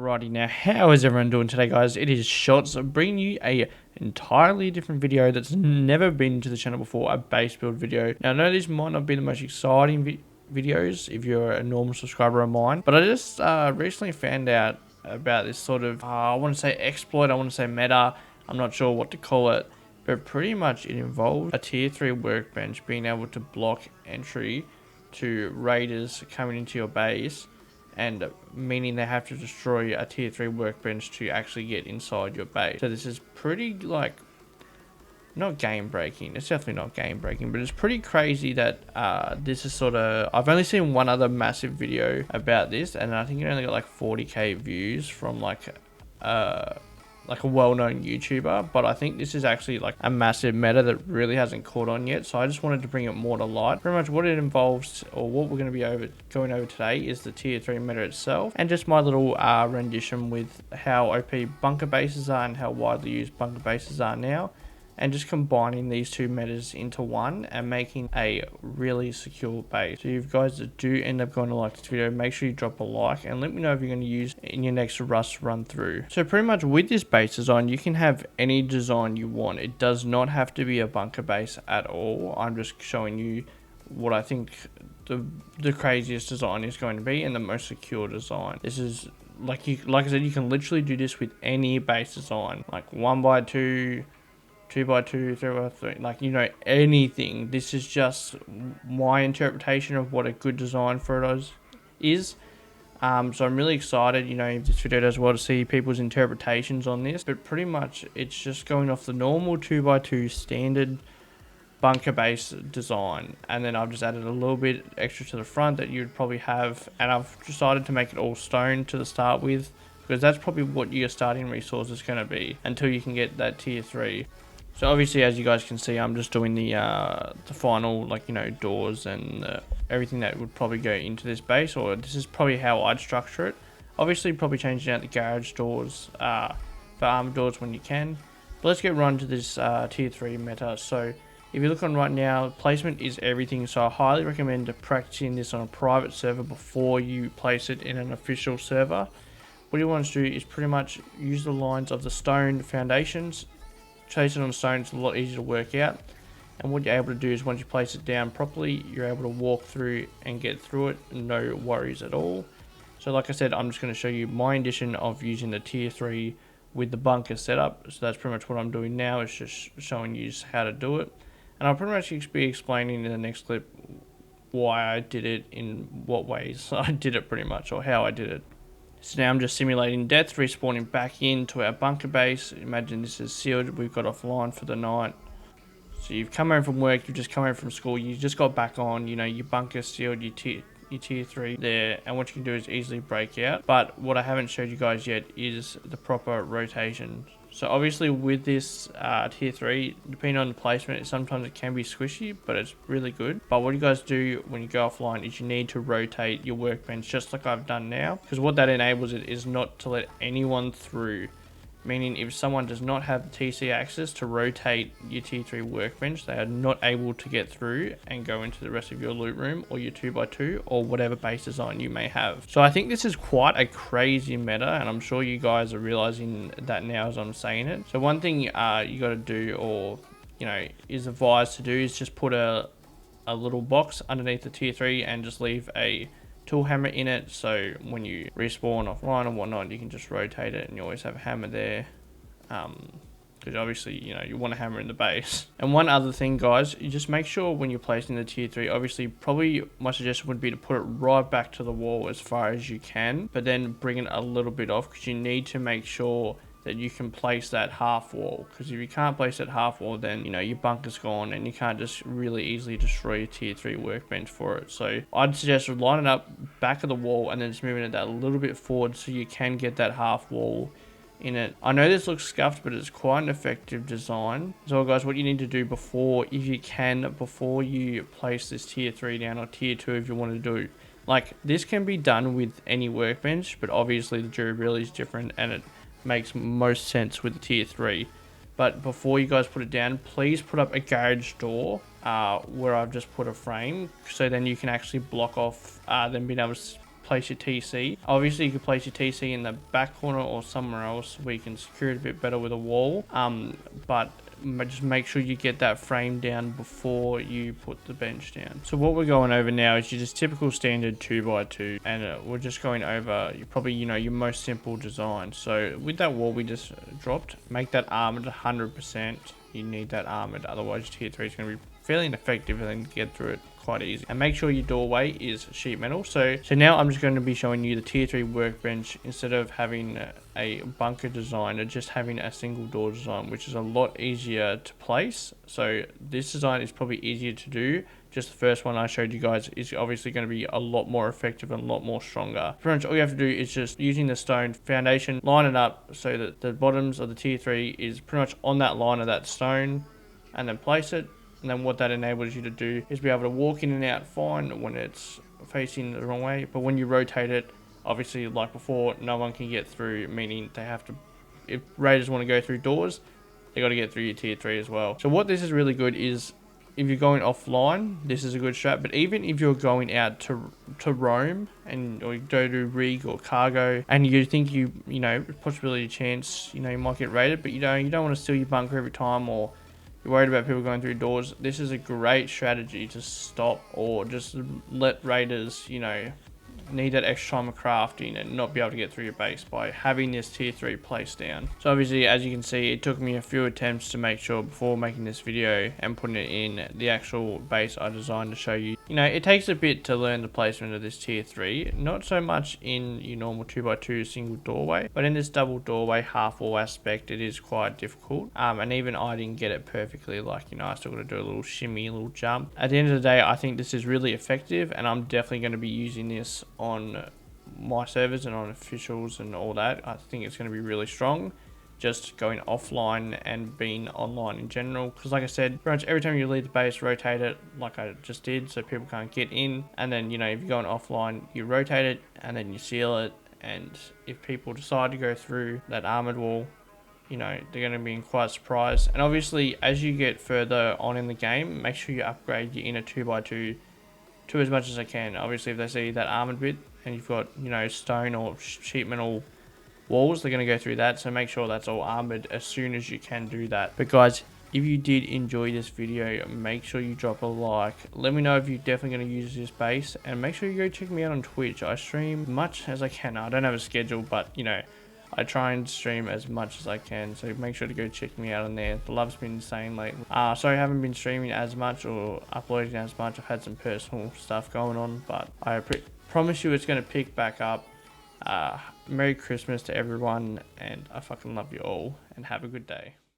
Alrighty, now how is everyone doing today, guys? It is ShotZ bringing you a entirely different video that's never been to the channel before, a base build video. Now I know these might not be the most exciting videos if you're a normal subscriber of mine, but I just recently found out about this sort of, I want to say exploit, I want to say meta, I'm not sure what to call it, but pretty much it involves a tier 3 workbench being able to block entry to raiders coming into your base, and meaning they have to destroy a tier 3 workbench to actually get inside your base. So this is pretty, like, not game breaking, it's definitely not game breaking, but it's pretty crazy that this is sort of, I've only seen one other massive video about this, and I think it only got like 40k views from like a well-known YouTuber, but I think this is actually like a massive meta that really hasn't caught on yet, so I just wanted to bring it more to light. Pretty much what it involves, or what we're going to be going over today, is the tier 3 meta itself, and just my little rendition with how OP bunker bases are and how widely used bunker bases are now, and just combining these two metas into one and making a really secure base. So if you guys do end up going to like this video, make sure you drop a like and let me know if you're going to use it in your next Rust run through. So pretty much with this base design, you can have any design you want. It does not have to be a bunker base at all. I'm just showing you what I think the craziest design is going to be and the most secure design. This is like I said, you can literally do this with any base design, like 1x2, 2x2, 3x3, like, you know, anything. This is just my interpretation of what a good design for it is. So I'm really excited, you know, if this video does well, to see people's interpretations on this. But pretty much it's just going off the normal 2x2 standard bunker base design, and then I've just added a little bit extra to the front that you'd probably have, and I've decided to make it all stone to the start with, because that's probably what your starting resource is going to be until you can get that tier 3. So obviously, as you guys can see, I'm just doing the final, like, you know, doors and everything that would probably go into this base, or this is probably how I'd structure it. Obviously, probably changing out the garage doors for armor doors when you can. But let's get right into this tier 3 meta. So if you look on right now, placement is everything. So I highly recommend practicing this on a private server before you place it in an official server. What you want to do is pretty much use the lines of the stone foundations. Chasing on stone, it's a lot easier to work out, and what you're able to do is once you place it down properly, you're able to walk through and get through it, no worries at all. So like I said, I'm just going to show you my edition of using the tier 3 with the bunker setup. So that's pretty much what I'm doing now, is just showing you how to do it, and I'll pretty much be explaining in the next clip why I did it, in what ways I did it pretty much, or how I did it. So now I'm just simulating death, respawning back into our bunker base. Imagine this is sealed, we've got offline for the night. So you've come home from work, you've just come home from school, you just got back on, you know, your bunker sealed, your tier 3 there, and what you can do is easily break out. But what I haven't showed you guys yet is the proper rotation. So obviously with this tier 3, depending on the placement, sometimes it can be squishy, but it's really good. But what you guys do when you go offline is you need to rotate your workbench, just like I've done now, because what that enables it is not to let anyone through. Meaning if someone does not have the TC access to rotate your tier 3 workbench, they are not able to get through and go into the rest of your loot room or your 2x2 or whatever base design you may have. So I think this is quite a crazy meta, and I'm sure you guys are realizing that now as I'm saying it. So one thing you got to do, or, you know, is advised to do, is just put a little box underneath the tier 3 and just leave a tool hammer in it, so when you respawn offline or whatnot, you can just rotate it, and you always have a hammer there, because obviously, you know, you want a hammer in the base. And one other thing, guys, you just make sure when you're placing the tier 3, obviously probably my suggestion would be to put it right back to the wall as far as you can, but then bring it a little bit off, because you need to make sure that you can place that half wall, because if you can't place that half wall, then, you know, your bunker's gone and you can't just really easily destroy your tier 3 workbench for it. So I'd suggest line it up back of the wall and then just moving it that a little bit forward so you can get that half wall in it. I know this looks scuffed, but it's quite an effective design. So guys, what you need to do before you place this tier 3 down, or tier 2 if you want to do, like, this can be done with any workbench, but obviously the durability is different and it makes most sense with the tier 3. But before you guys put it down, please put up a garage door where I've just put a frame, so then you can actually block off them being able to place your TC. Obviously you can place your TC in the back corner or somewhere else where you can secure it a bit better with a wall, but just make sure you get that frame down before you put the bench down. So what we're going over now is your just typical standard 2x2, and we're just going over probably your most simple design. So with that wall we just dropped, make that armored 100%. You need that armored, otherwise tier 3 is going to be fairly ineffective and then get through it quite easy. And make sure your doorway is sheet metal. So now I'm just going to be showing you the tier 3 workbench instead of having a bunker design, or just having a single door design, which is a lot easier to place. So this design is probably easier to do. Just the first one I showed you guys is obviously going to be a lot more effective and a lot more stronger. Pretty much all you have to do is just using the stone foundation, line it up so that the bottoms of the tier 3 is pretty much on that line of that stone, and then place it. And then what that enables you to do is be able to walk in and out fine when it's facing the wrong way. But when you rotate it, obviously like before, no one can get through, meaning they have to, if raiders want to go through doors, they got to get through your tier 3 as well. So what this is really good is, if you're going offline, this is a good strat. But even if you're going out to roam, or you go to rig or cargo, and you think possibility chance, you might get raided, but you don't want to steal your bunker every time, or you're worried about people going through doors, this is a great strategy to stop, or just let raiders, need that extra time of crafting and not be able to get through your base by having this tier 3 placed down. So obviously, as you can see, it took me a few attempts to make sure before making this video and putting it in the actual base I designed to show you. It takes a bit to learn the placement of this tier 3, not so much in your normal 2x2 single doorway, but in this double doorway half wall aspect, it is quite difficult. And even I didn't get it perfectly, I still got to do a little shimmy, a little jump. At the end of the day, I think this is really effective, and I'm definitely going to be using this on my servers and on officials and all that. I think it's going to be really strong, just going offline and being online in general, because like I said, pretty much every time you leave the base, rotate it like I just did so people can't get in, and then if you're going offline, you rotate it and then you seal it, and if people decide to go through that armored wall, they're going to be quite surprised. And obviously, as you get further on in the game, make sure you upgrade your inner 2x2 to as much as I can. Obviously, if they see that armored bit and you've got stone or sheet metal walls, they're going to go through that, so make sure that's all armored as soon as you can do that. But guys, if you did enjoy this video, make sure you drop a like. Let me know if you're definitely going to use this base, and make sure you go check me out on Twitch. I stream as much as I can. I don't have a schedule, but I try and stream as much as I can, so make sure to go check me out on there. The love's been insane lately. Sorry I haven't been streaming as much or uploading as much. I've had some personal stuff going on, but I promise you it's going to pick back up. Merry Christmas to everyone, and I fucking love you all, and have a good day.